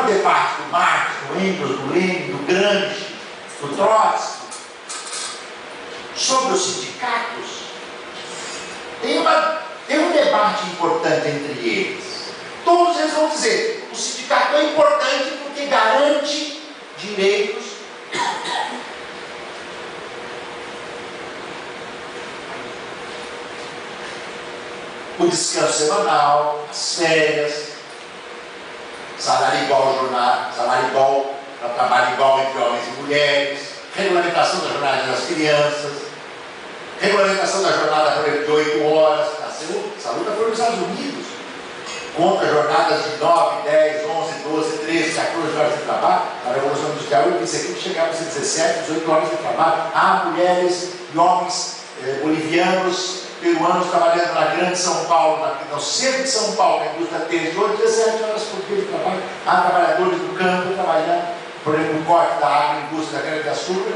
debate do Marx, do Engels, do Lenin, do Gramsci, do Trotsky, sobre os sindicatos, tem um debate importante entre eles. Todos eles vão dizer: o sindicato é importante porque garante direitos, o descanso semanal, as férias, salário igual para trabalho igual entre homens e mulheres, regulamentação da jornada das crianças, regulamentação da jornada, por exemplo, de 8 horas. Essa luta foi nos Estados Unidos, contra jornadas de 9, 10, 11, 12, 13, 14 horas de trabalho. Na Revolução Industrial, eu disse aqui que chegava a 17, 18 horas de trabalho. Há mulheres e homens bolivianos, peruanos trabalhando na Grande São Paulo, no centro de São Paulo, na indústria têxtil, 17 horas por dia de trabalho. Há trabalhadores do campo trabalhando, por exemplo, no corte da agroindústria da cana-de-açúcar,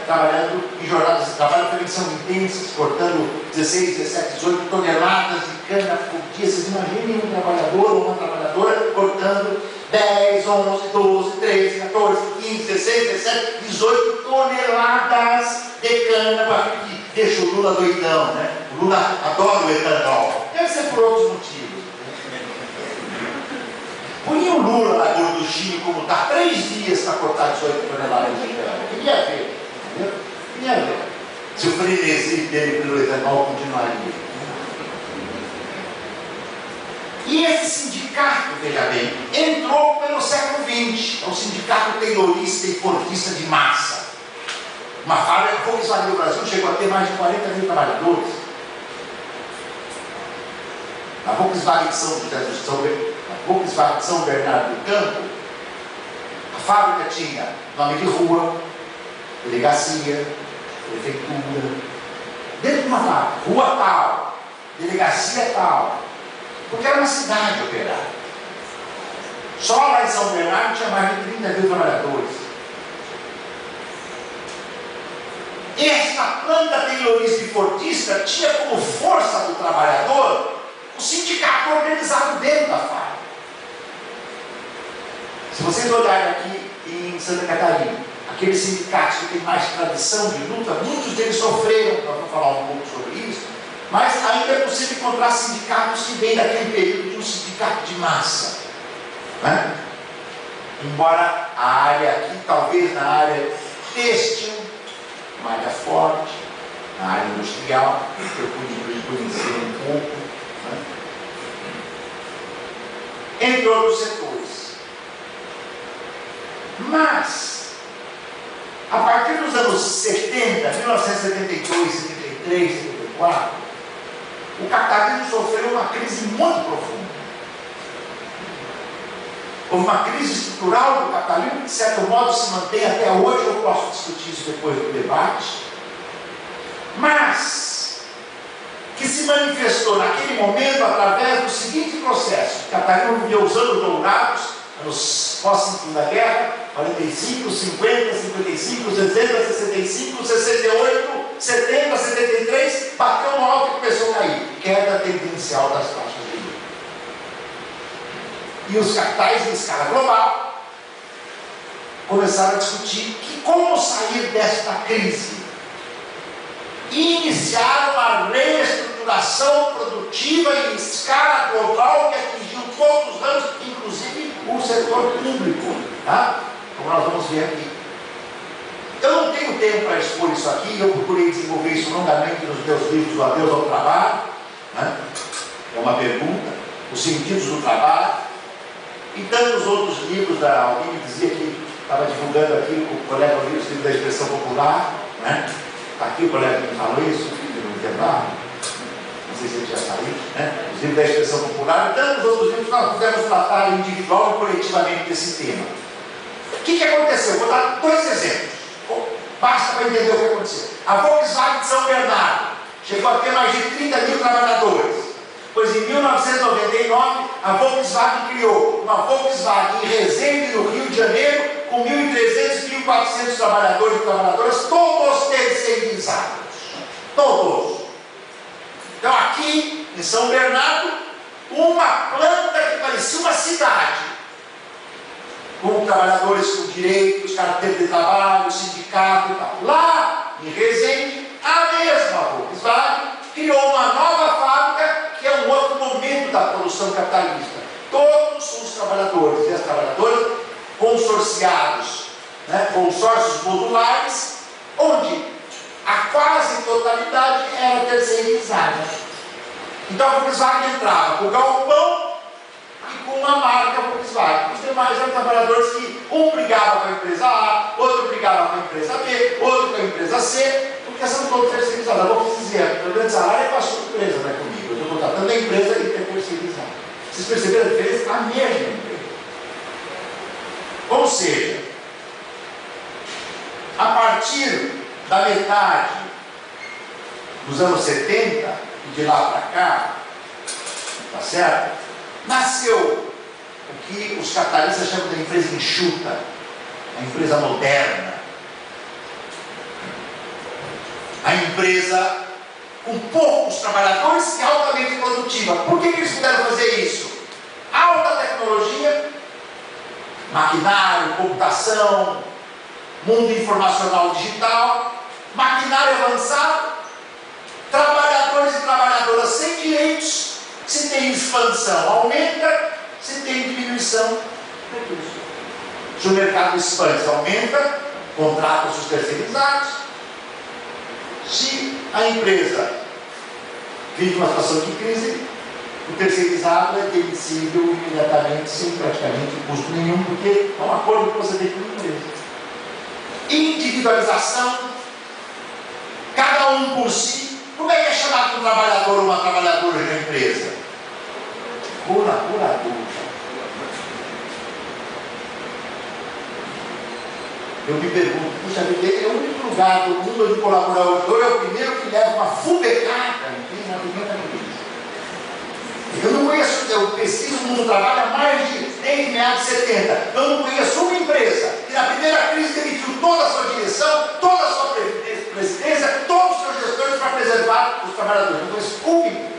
trabalhando em jornadas de trabalho que são intensas, cortando 16, 17, 18 toneladas de cana por dia. Vocês imaginem um trabalhador ou uma trabalhadora cortando 10, 11, 12, 13, 14, 15, 16, 17, 18 toneladas de cana para que deixa o Lula doidão, né? O Lula adora o etanol. Deve ser por outros motivos. Põe o Lula na gorduchinha como está, 3 dias para cortar 18 toneladas de cana. Queria ver, entendeu? Queria ver se o frenesi dele pelo etanol continuaria. E esse sindicato, veja bem, entrou pelo século XX. É um sindicato taylorista e fordista de massa. Uma fábrica, a Volkswagen no Brasil chegou a ter mais de 40 mil trabalhadores. A Volkswagen de São Bernardo do Campo, a fábrica tinha nome de rua, delegacia, prefeitura, dentro de uma fábrica, rua tal, delegacia tal, porque era uma cidade operária. Só lá em São Bernardo tinha mais de 30 mil trabalhadores. Esta planta taylorista e fordista tinha como força do trabalhador o sindicato organizado dentro da fábrica. Se vocês olharem aqui em Santa Catarina, aqueles sindicatos que têm mais tradição de luta, muitos deles sofreram, nós vamos falar um pouco sobre isso, mas ainda é possível encontrar sindicatos que vêm daquele período de um sindicato de massa, né? Embora a área aqui, talvez na área têxtil, malha forte, na área industrial, que eu pude conhecer um pouco, né? Entre outros setores. Mas, a partir dos anos 70, 1972, 73, 74, o capitalismo sofreu uma crise muito profunda. Houve uma crise estrutural do capitalismo que, de certo modo, se mantém até hoje. Eu posso discutir isso depois do debate, mas que se manifestou naquele momento através do seguinte processo: o capitalismo viveu os anos dourados, anos pós-Segunda Guerra, 45, 50, 55, 60, 65, 68, 70, 73, bateu no alto e começou a cair. Queda tendencial das taxas de juros. E os capitais em escala global começaram a discutir como sair desta crise e iniciar uma reestruturação produtiva em escala global que atingiu todos os ramos, inclusive o setor público, tá? Como nós vamos ver aqui. Eu não tenho tempo para expor isso aqui, eu procurei desenvolver isso longamente nos meus livros do Adeus ao Trabalho, né? É uma pergunta, os sentidos do trabalho, e tantos outros livros. Alguém me dizia que estava divulgando aqui com o colega o livro da expressão popular, né? Está aqui o colega que me falou isso, no intervalo, não sei se ele já saiu, né? Os livros da expressão popular e tantos outros livros que nós pudemos tratar individual e coletivamente desse tema. O que aconteceu? Vou dar 2 exemplos, basta para entender o que aconteceu. A Volkswagen de São Bernardo chegou a ter mais de 30 mil trabalhadores, pois em 1999 a Volkswagen criou uma Volkswagen em Resende, no Rio de Janeiro, com 1.300, 1.400 trabalhadores e trabalhadoras, todos terceirizados. Todos. Então aqui em São Bernardo, uma planta que parecia uma cidade, trabalhadores com direitos, carteira de trabalho, sindicato e tal. Lá em Resende, a mesma Volkswagen criou uma nova fábrica, que é um outro momento da produção capitalista. Todos os trabalhadores e as trabalhadoras consorciados, consórcios modulares, onde a quase totalidade era terceirizada. Então a Volkswagen entrava com o galpão e com uma marca Volkswagen. Os demais eram trabalhadores que um brigava com a empresa A, outro brigava com a empresa B, outro com a empresa C, porque são todos terceirizados. Eu vou dizer, o grande salário é com a sua empresa, não é comigo. Eu estou contratando a empresa e é terceirizada. Vocês perceberam a diferença? A mesma empresa. Ou seja, a partir da metade dos anos 70 e de lá para cá, tá certo? Nasceu o que os capitalistas chamam de empresa enxuta, a empresa moderna, a empresa com poucos trabalhadores e altamente produtiva. Por que eles puderam fazer isso? Alta tecnologia, maquinário, computação, mundo informacional digital, maquinário avançado, trabalhadores e trabalhadoras sem direitos. Se tem expansão, aumenta. Se tem diminuição, reduz. Se o mercado expande, aumenta, contrata os terceirizados. Se a empresa vive uma situação de crise, o terceirizado é demissível imediatamente, sem praticamente custo nenhum, porque é um acordo que você tem com a empresa. Individualização, cada um por si. Como é que é chamado um trabalhador ou uma trabalhadora na empresa? Colaborador. Eu me pergunto, puxa vida, é o único lugar do mundo onde o colaborador é o primeiro que leva uma fubecada, não tem na primeira vez. Eu não conheço, eu pesquiso o mundo do trabalho há mais desde meados de 70. Eu não conheço uma empresa que na primeira crise demitiu toda a sua direção, toda a sua presidência, todos os seus gestores para preservar os trabalhadores. Não conheço uma empresa.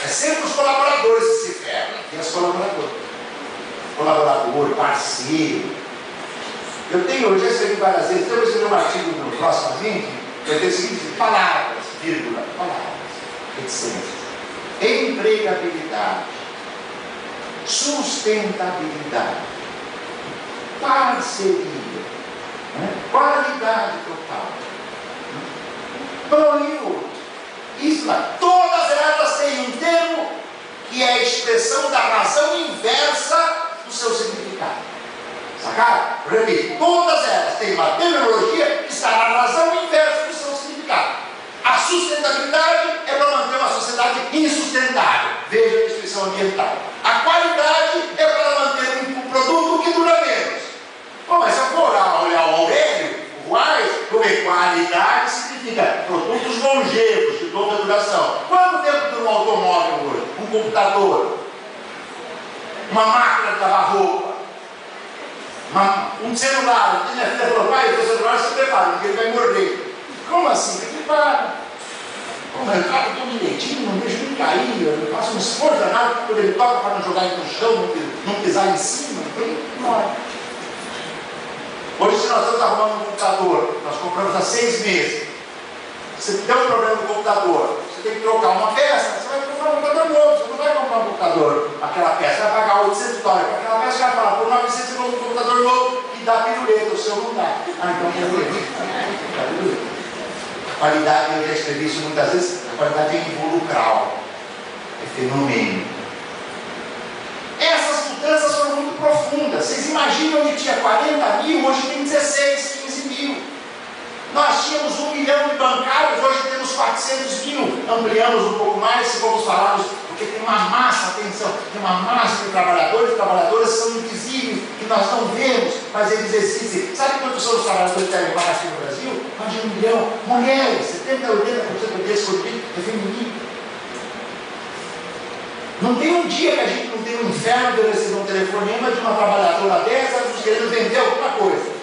É sempre os colaboradores que se ferram, e as colaboradoras. Colaborador, parceiro. Eu já escrevi várias vezes, então eu vou escrever um artigo no proximamente, eu tenho o seguinte: palavras, vírgula, palavras, etc. Empregabilidade, sustentabilidade, parceria, qualidade total, plano, todas elas têm um termo que é a expressão da razão inversa do seu significado. Sacaram? Repito, todas elas têm uma terminologia que está na razão inversa do seu significado. A sustentabilidade é para manter uma sociedade insustentável. Veja a descrição ambiental. A qualidade é para manter um produto que dura menos. Bom, mas se eu for olhar o Aurélio, o Wise, eu vejo qualidade significa produtos longevos, de longa duração. Quanto tempo dura um automóvel hoje? Um computador? Uma máquina de lavar roupa? Um celular? Minha filha falou: pai, o teu celular se prepara, porque ele vai morrer. Como assim? Tem que parar. Como eu estou direitinho, não deixo ele cair, eu faço um esforço danado quando ele toca para não jogar ele no chão, não pisar em cima, não é. Hoje, se nós estamos arrumando um computador, nós compramos há 6 meses. Você tem um problema no computador, você tem que trocar uma peça, você vai comprar um computador novo, você não vai comprar um computador, aquela peça, vai pagar $800 para aquela peça, vai falar, por 900 você compra um computador novo e dá piruleta, o seu não dá. Ah, então piruleta. Qualidade, eu já escrevi isso muitas vezes, a qualidade é involucral, é fenômeno. Essas mudanças foram muito profundas. Vocês imaginam que tinha 40 mil, hoje tem 16, 15 mil. Nós tínhamos 1 milhão de bancários, hoje temos 400 mil. Ampliamos um pouco mais, se vamos falarmos, porque tem uma massa, atenção, tem uma massa de trabalhadores e trabalhadoras que são invisíveis, que nós não vemos, mas eles existem. Sabe quantos são os trabalhadores que devem pagar aqui no Brasil? Mais de 1 milhão. Mulheres, 70% a 80% desse produto é feminino. Não tem um dia que a gente não tem um inferno de receber um telefonema de uma trabalhadora dessa nos querendo vender alguma coisa.